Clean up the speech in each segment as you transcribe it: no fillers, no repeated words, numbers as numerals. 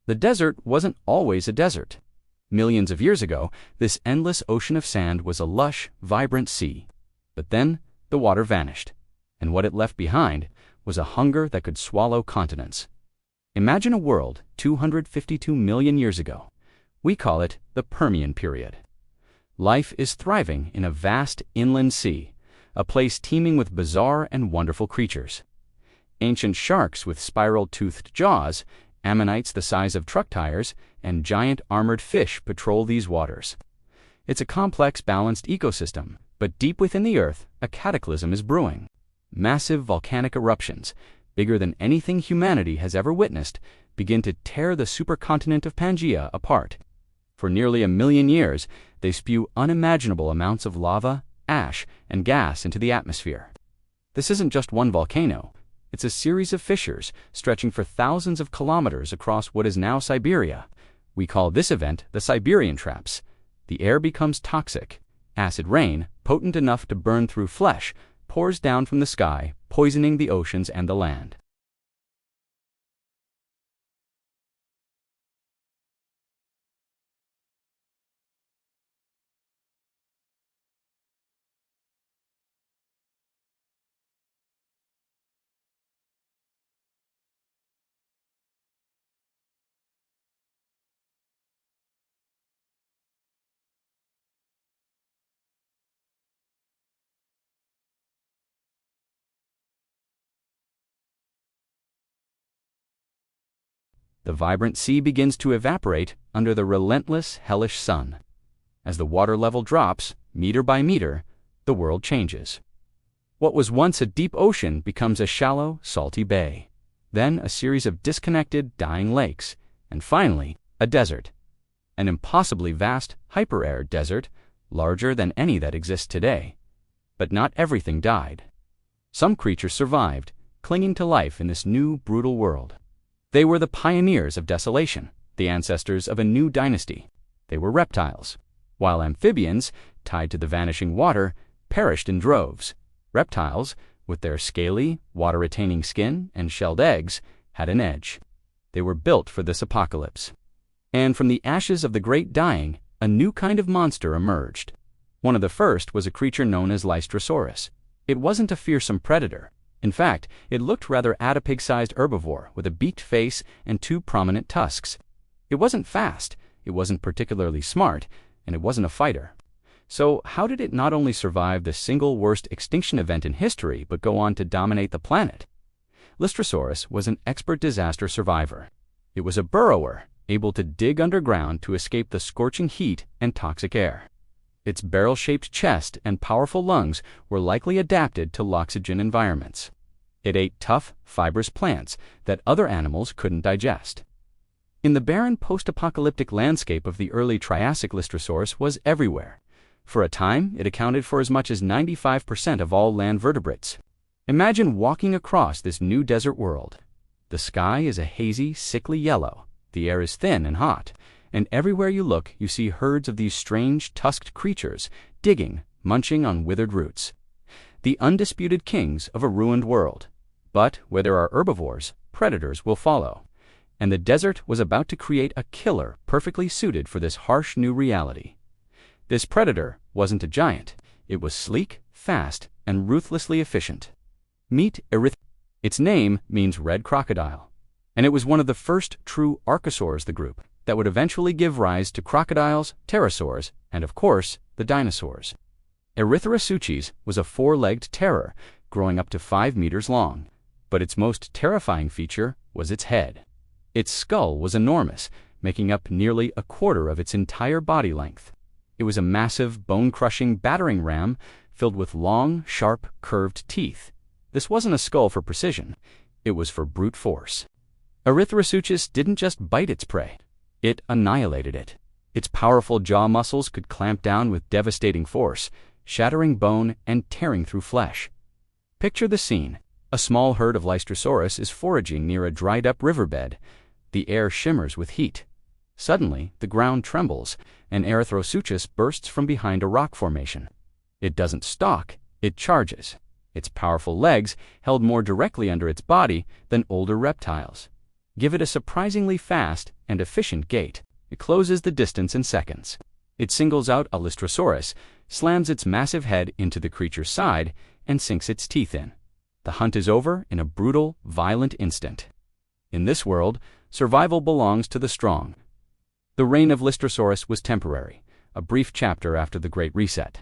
The desert wasn't always a desert. Millions of years ago, this endless ocean of sand was a lush, vibrant sea. But then, the water vanished, and what it left behind was a hunger that could swallow continents. Imagine a world 252 million years ago. We call it the Permian period. Life is thriving in a vast inland sea, a place teeming with bizarre and wonderful creatures. Ancient sharks with spiral-toothed jaws, ammonites the size of truck tires, and giant armored fish patrol these waters. It's a complex, balanced ecosystem, but deep within the earth, a cataclysm is brewing. Massive volcanic eruptions, bigger than anything humanity has ever witnessed, begin to tear the supercontinent of Pangaea apart. For nearly 1 million years, they spew unimaginable amounts of lava, ash, and gas into the atmosphere. This isn't just one volcano. It's a series of fissures stretching for thousands of kilometers across what is now Siberia. We call this event the Siberian Traps. The air becomes toxic. Acid rain, potent enough to burn through flesh, pours down from the sky, poisoning the oceans and the land. The vibrant sea begins to evaporate under the relentless, hellish sun. As the water level drops, meter by meter, the world changes. What was once a deep ocean becomes a shallow, salty bay. Then a series of disconnected, dying lakes, and finally, a desert. An impossibly vast, hyper-arid desert, larger than any that exists today. But not everything died. Some creatures survived, clinging to life in this new, brutal world. They were the pioneers of desolation, the ancestors of a new dynasty. They were reptiles, while amphibians, tied to the vanishing water, perished in droves. Reptiles, with their scaly, water-retaining skin and shelled eggs, had an edge. They were built for this apocalypse. And from the ashes of the great dying, a new kind of monster emerged. One of the first was a creature known as Lystrosaurus. It wasn't a fearsome predator. In fact, it looked rather adipig-sized herbivore with a beaked face and 2 prominent tusks. It wasn't fast, it wasn't particularly smart, and it wasn't a fighter. So how did it not only survive the single worst extinction event in history, but go on to dominate the planet? Lystrosaurus was an expert disaster survivor. It was a burrower, able to dig underground to escape the scorching heat and toxic air. Its barrel-shaped chest and powerful lungs were likely adapted to loxygen environments. It ate tough, fibrous plants that other animals couldn't digest. In the barren post-apocalyptic landscape of the early Triassic, Lystrosaurus was everywhere. For a time, it accounted for as much as 95% of all land vertebrates. Imagine walking across this new desert world. The sky is a hazy, sickly yellow. The air is thin and hot. And everywhere you look, you see herds of these strange, tusked creatures, digging, munching on withered roots. The undisputed kings of a ruined world. But where there are herbivores, predators will follow. And the desert was about to create a killer perfectly suited for this harsh new reality. This predator wasn't a giant. It was sleek, fast, and ruthlessly efficient. Meet Its name means red crocodile. And it was one of the first true archosaurs, the group, that would eventually give rise to crocodiles, pterosaurs, and of course, the dinosaurs. Erythrosauches was a 4-legged terror, growing up to 5 meters long. But its most terrifying feature was its head. Its skull was enormous, making up nearly 1/4 of its entire body length. It was a massive, bone-crushing battering ram filled with long, sharp, curved teeth. This wasn't a skull for precision. It was for brute force. Erythrosauches didn't just bite its prey. It annihilated it. Its powerful jaw muscles could clamp down with devastating force, shattering bone and tearing through flesh. Picture the scene. A small herd of Lystrosaurus is foraging near a dried-up riverbed. The air shimmers with heat. Suddenly, the ground trembles, and Erythrosauches bursts from behind a rock formation. It doesn't stalk, it charges. Its powerful legs held more directly under its body than older reptiles. Give it a surprisingly fast and efficient gait. It closes the distance in seconds. It singles out a lystrosaurus, slams its massive head into the creature's side, and sinks its teeth in. The hunt is over in a brutal, violent instant. In this world, survival belongs to the strong. The reign of Lystrosaurus was temporary, a brief chapter after the Great Reset.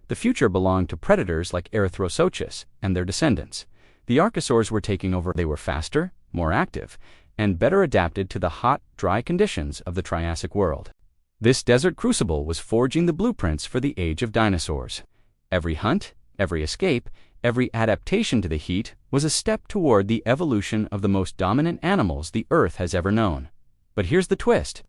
The future belonged to predators like Erythrosochus and their descendants. The archosaurs were taking over. They were faster, more active, and better adapted to the hot, dry conditions of the Triassic world. This desert crucible was forging the blueprints for the age of dinosaurs. Every hunt, every escape, every adaptation to the heat was a step toward the evolution of the most dominant animals the Earth has ever known. But here's the twist.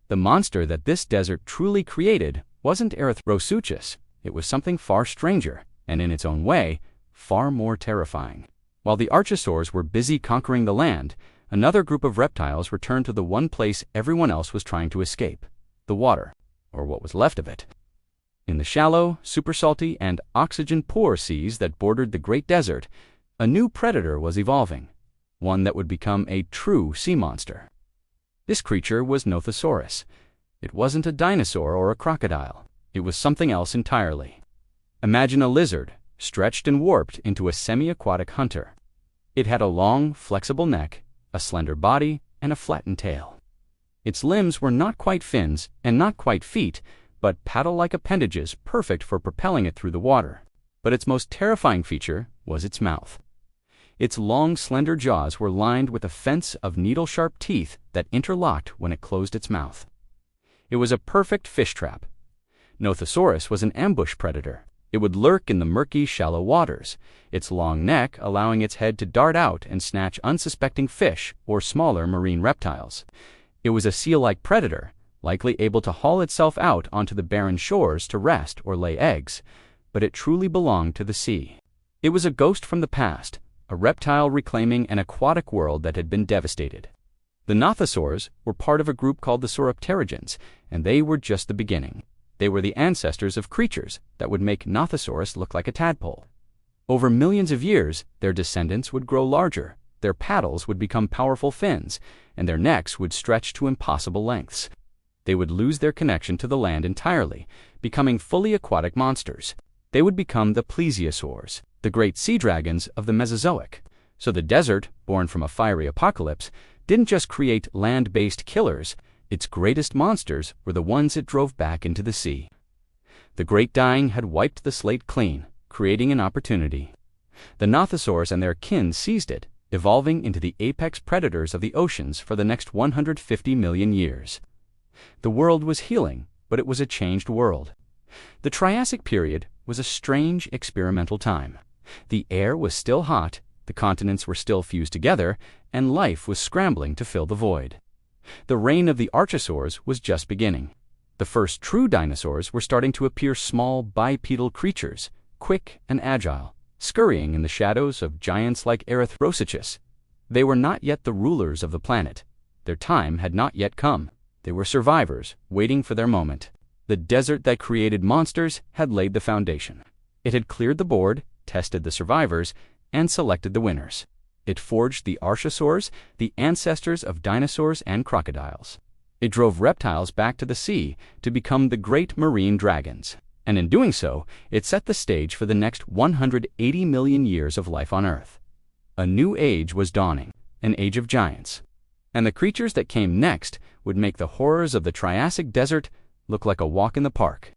The monster that this desert truly created wasn't Erythrosuchus. It was something far stranger, and in its own way, far more terrifying. While the archosaurs were busy conquering the land, another group of reptiles returned to the one place everyone else was trying to escape: the water, or what was left of it. In the shallow, super salty, and oxygen-poor seas that bordered the Great Desert, a new predator was evolving, one that would become a true sea monster. This creature was Nothosaurus. It wasn't a dinosaur or a crocodile. It was something else entirely. Imagine a lizard, stretched and warped into a semi-aquatic hunter. It had a long, flexible neck, a slender body, and a flattened tail. Its limbs were not quite fins and not quite feet, but paddle-like appendages perfect for propelling it through the water. But its most terrifying feature was its mouth. Its long, slender jaws were lined with a fence of needle-sharp teeth that interlocked when it closed its mouth. It was a perfect fish trap. Nothosaurus was an ambush predator. It would lurk in the murky, shallow waters, its long neck allowing its head to dart out and snatch unsuspecting fish or smaller marine reptiles. It was a seal-like predator, likely able to haul itself out onto the barren shores to rest or lay eggs, but it truly belonged to the sea. It was a ghost from the past, a reptile reclaiming an aquatic world that had been devastated. The Nothosaurs were part of a group called the Sauropterygians, and they were just the beginning. They were the ancestors of creatures that would make Nothosaurus look like a tadpole. Over millions of years, their descendants would grow larger, their paddles would become powerful fins, and their necks would stretch to impossible lengths. They would lose their connection to the land entirely, becoming fully aquatic monsters. They would become the plesiosaurs, the great sea dragons of the Mesozoic. So the desert, born from a fiery apocalypse, didn't just create land-based killers. Its greatest monsters were the ones it drove back into the sea. The Great Dying had wiped the slate clean, creating an opportunity. The Nothosaurs and their kin seized it, evolving into the apex predators of the oceans for the next 150 million years. The world was healing, but it was a changed world. The Triassic period was a strange experimental time. The air was still hot, the continents were still fused together, and life was scrambling to fill the void. The reign of the archosaurs was just beginning. The first true dinosaurs were starting to appear, small bipedal creatures, quick and agile, scurrying in the shadows of giants like Erythrosuchus. They were not yet the rulers of the planet. Their time had not yet come. They were survivors, waiting for their moment. The desert that created monsters had laid the foundation. It had cleared the board, tested the survivors, and selected the winners. It forged the archosaurs, the ancestors of dinosaurs and crocodiles. It drove reptiles back to the sea to become the great marine dragons. And in doing so, it set the stage for the next 180 million years of life on Earth. A new age was dawning, an age of giants. And the creatures that came next would make the horrors of the Triassic desert look like a walk in the park.